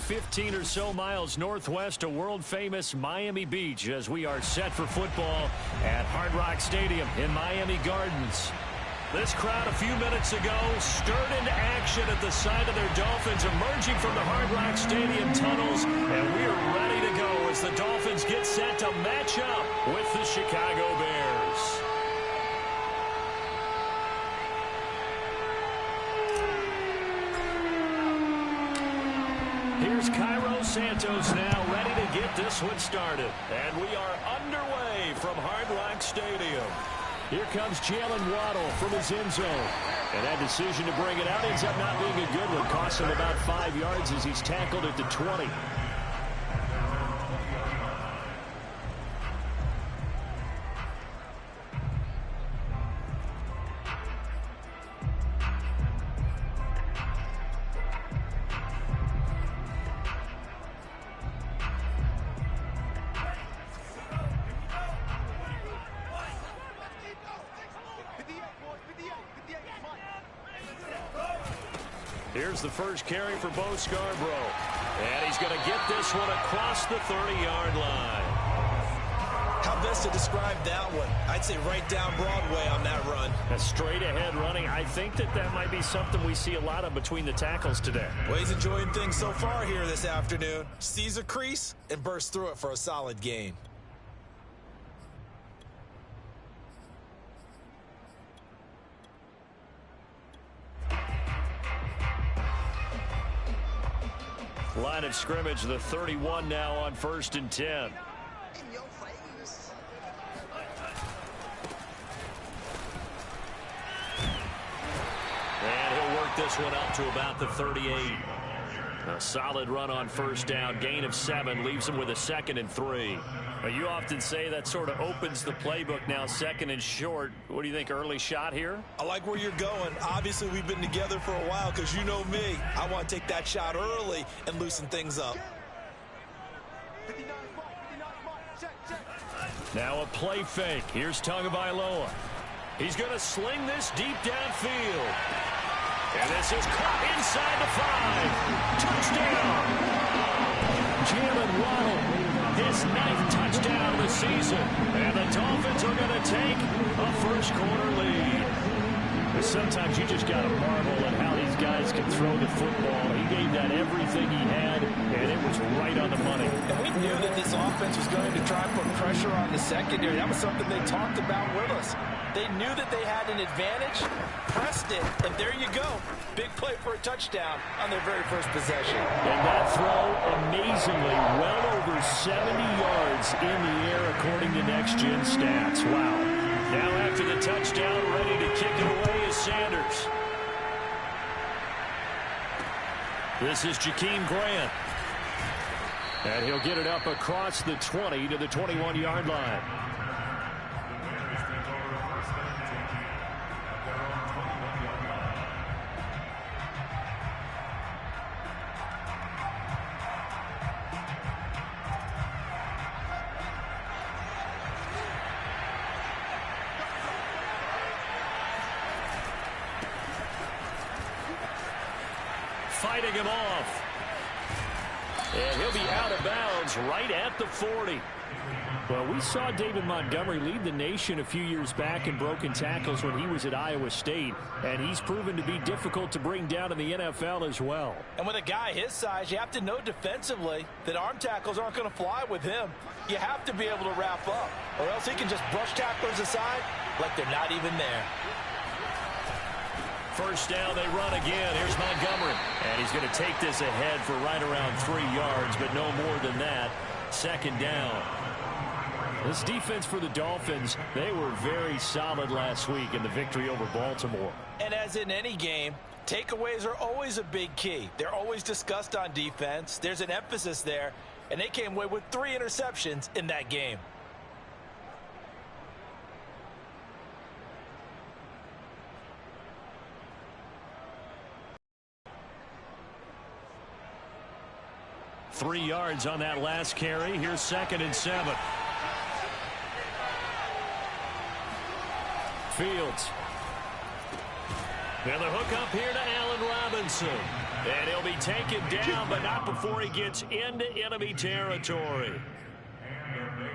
15 or so miles northwest of world-famous Miami Beach as we are set for football at Hard Rock Stadium in Miami Gardens. This crowd a few minutes ago stirred into action at the sight of their Dolphins emerging from the Hard Rock Stadium tunnels, and we are ready to go as the Dolphins get set to match up with the Chicago Bears. Here's Cairo Santos now ready to get this one started. And we are underway from Hard Rock Stadium. Here comes Jalen Waddle from his end zone. And that decision to bring it out ends up not being a good one. Costs him about 5 yards as he's tackled at the 20. Here's the first carry for Bo Scarborough. And he's going to get this one across the 30-yard line. How best to describe that one? I'd say right down Broadway on that run. A straight-ahead running. I think that might be something we see a lot of between the tackles today. Well, he's enjoying things so far here this afternoon. Sees a crease and bursts through it for a solid gain. Line of scrimmage, the 31 now on 1st and 10. In your face. And he'll work this one up to about the 38. A solid run on 1st down. Gain of 7 leaves him with a 2nd and 3. You often say that sort of opens the playbook now, 2nd and short. What do you think, early shot here? I like where you're going. Obviously, we've been together for a while because you know me. I want to take that shot early and loosen things up. Now a play fake. Here's Tagovailoa. He's going to sling this deep downfield. And this is caught inside the 5. Touchdown. Jalen Waddle. His 9th touchdown of the season. And the Dolphins are going to take a first-quarter lead. Sometimes you just got to marvel at how these guys can throw the football. He gave that everything he had, and it was right on the money. And we knew that this offense was going to try and put pressure on the secondary. That was something they talked about with us. They knew that they had an advantage, pressed it, and there you go. Big play for a touchdown on their very first possession. And that throw, amazingly, well over 70 yards in the air, according to Next Gen Stats. Wow. Now after the touchdown, ready to kick it away is Sanders. This is Jakeem Grant. And he'll get it up across the 20 to the 21-yard line. Fighting him off. And he'll be out of bounds right at the 40. Well, we saw David Montgomery lead the nation a few years back in broken tackles when he was at Iowa State, and he's proven to be difficult to bring down in the NFL as well. And with a guy his size, you have to know defensively that arm tackles aren't going to fly with him. You have to be able to wrap up, or else he can just brush tacklers aside like they're not even there. First down, they run again. Here's Montgomery. And he's going to take this ahead for right around 3 yards, but no more than that. 2nd down. This defense for the Dolphins, they were very solid last week in the victory over Baltimore. And as in any game, takeaways are always a big key. They're always discussed on defense. There's an emphasis there, and they came away with 3 interceptions in that game. Three yards on that last carry. Here's 2nd and 7. Fields. And the hook up here to Allen Robinson. And he'll be taken down, but not before he gets into enemy territory.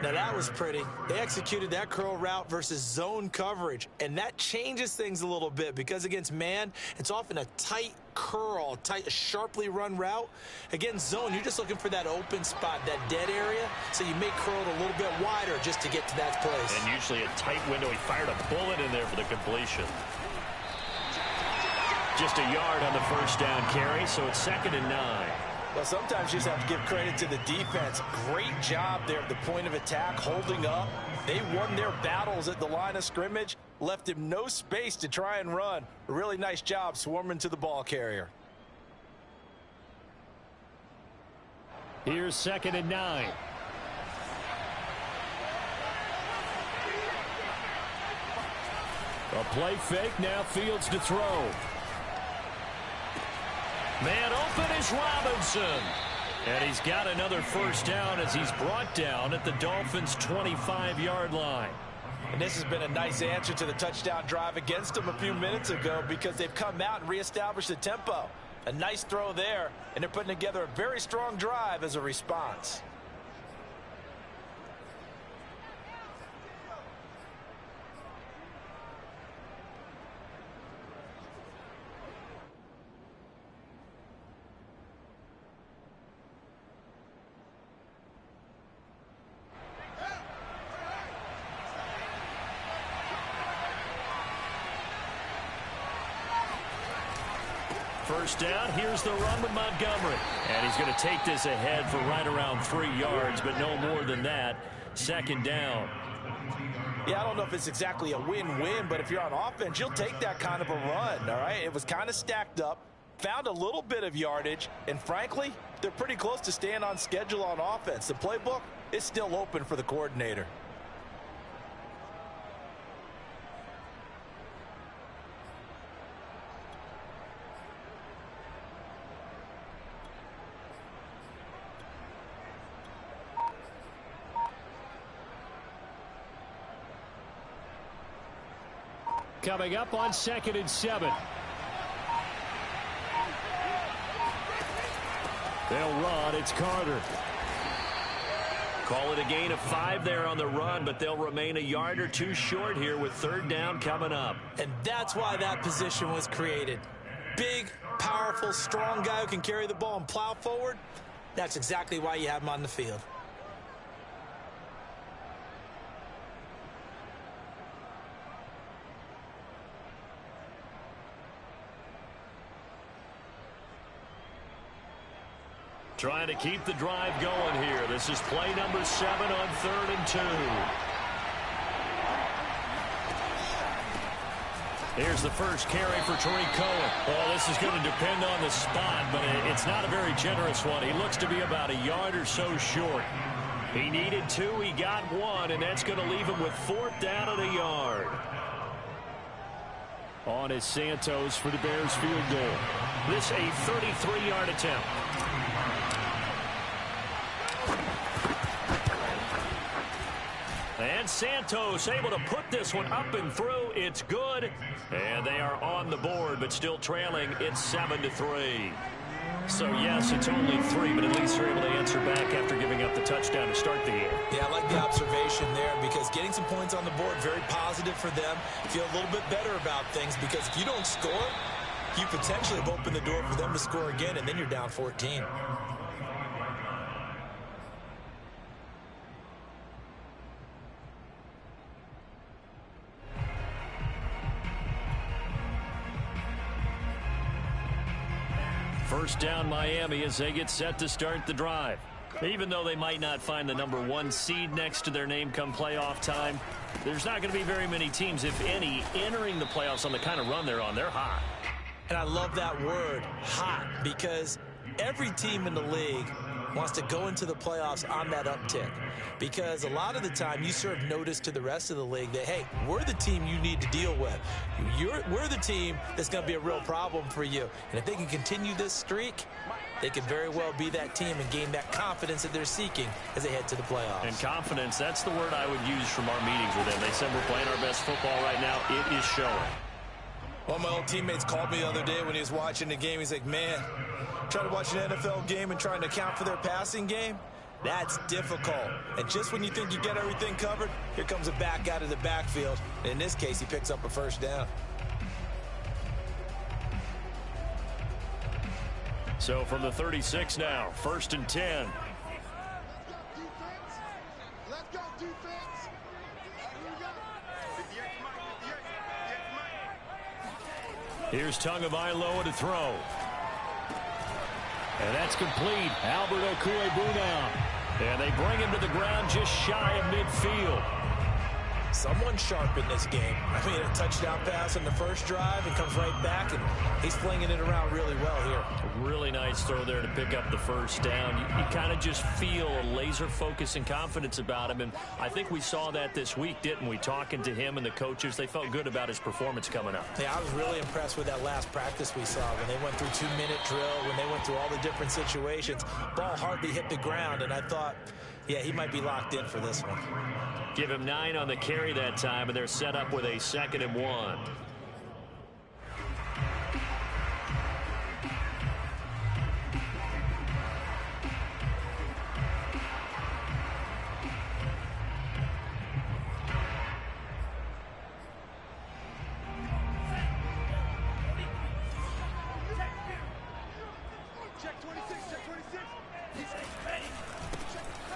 Now, that was pretty. They executed that curl route versus zone coverage, and that changes things a little bit because against man, it's often a tight curl, sharply run route. Against zone, you're just looking for that open spot, that dead area, so you may curl it a little bit wider just to get to that place. And usually a tight window. He fired a bullet in there for the completion. Just a yard on the first down carry, so it's 2nd and 9. Well, sometimes you just have to give credit to the defense. Great job there at the point of attack, holding up. They won their battles at the line of scrimmage, left him no space to try and run. A really nice job swarming to the ball carrier. Here's 2nd and 9. A play fake, now Fields to throw. Man open is Robinson. And he's got another first down as he's brought down at the Dolphins' 25-yard line. And this has been a nice answer to the touchdown drive against them a few minutes ago because they've come out and reestablished the tempo. A nice throw there, and they're putting together a very strong drive as a response. First down, here's the run with Montgomery. And he's going to take this ahead for right around 3 yards, but no more than that. 2nd down. Yeah, I don't know if it's exactly a win-win, but if you're on offense, you'll take that kind of a run, all right? It was kind of stacked up, found a little bit of yardage, and frankly, they're pretty close to staying on schedule on offense. The playbook is still open for the coordinator. Coming up on 2nd and 7. They'll run. It's Carter. Call it a gain of 5 there on the run, but they'll remain a yard or 2 short here with 3rd down coming up. And that's why that position was created. Big, powerful, strong guy who can carry the ball and plow forward. That's exactly why you have him on the field. Trying to keep the drive going here. This is play number 7 on 3rd and 2. Here's the first carry for Tariq Cohen. Well, this is going to depend on the spot, but it's not a very generous one. He looks to be about a yard or so short. He needed 2, he got 1, and that's going to leave him with 4th down and a yard. On is Santos for the Bears field goal. This a 33-yard attempt. And Santos able to put this one up and through. It's good. And they are on the board, but still trailing. It's 7-3. So, yes, it's only 3, but at least they're able to answer back after giving up the touchdown to start the game. Yeah, I like the observation there because getting some points on the board, very positive for them. Feel a little bit better about things because if you don't score, you potentially have opened the door for them to score again, and then you're down 14. First down Miami as they get set to start the drive. Even though they might not find the number 1 seed next to their name come playoff time, there's not going to be very many teams, if any, entering the playoffs on the kind of run they're on. They're hot. And I love that word, hot, because every team in the league wants to go into the playoffs on that uptick. Because a lot of the time you serve notice to the rest of the league that, hey, we're the team you need to deal with. We're the team that's going to be a real problem for you. And if they can continue this streak, they could very well be that team and gain that confidence that they're seeking as they head to the playoffs. And confidence, that's the word I would use from our meetings with them. They said we're playing our best football right now. It is showing. One of my old teammates called me the other day when he was watching the game. He's like, man, trying to watch an NFL game and trying to account for their passing game, that's difficult. And just when you think you get everything covered, here comes a back out of the backfield. In this case, he picks up a first down. So from the 36 now, 1st and 10. Let's go, defense. Here's Tagovailoa to throw. And that's complete. Albert Okwuegbunam. And they bring him to the ground just shy of midfield. Someone sharp in this game. I mean, a touchdown pass on the first drive and comes right back, and he's flinging it around really well here. Really nice throw there to pick up the first down. You kind of just feel a laser focus and confidence about him, and I think we saw that this week, didn't we? Talking to him and the coaches, they felt good about his performance coming up. Yeah, I was really impressed with that last practice we saw when they went through 2-minute drill, when they went through all the different situations. Ball hardly hit the ground, and I thought, yeah, he might be locked in for this one. Give him 9 on the carry that time, and they're set up with a 2nd and 1.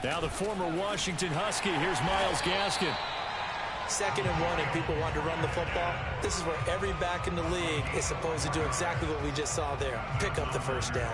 Now the former Washington Husky. Here's Myles Gaskin. 2nd and 1 and people want to run the football. This is where every back in the league is supposed to do exactly what we just saw there. Pick up the first down.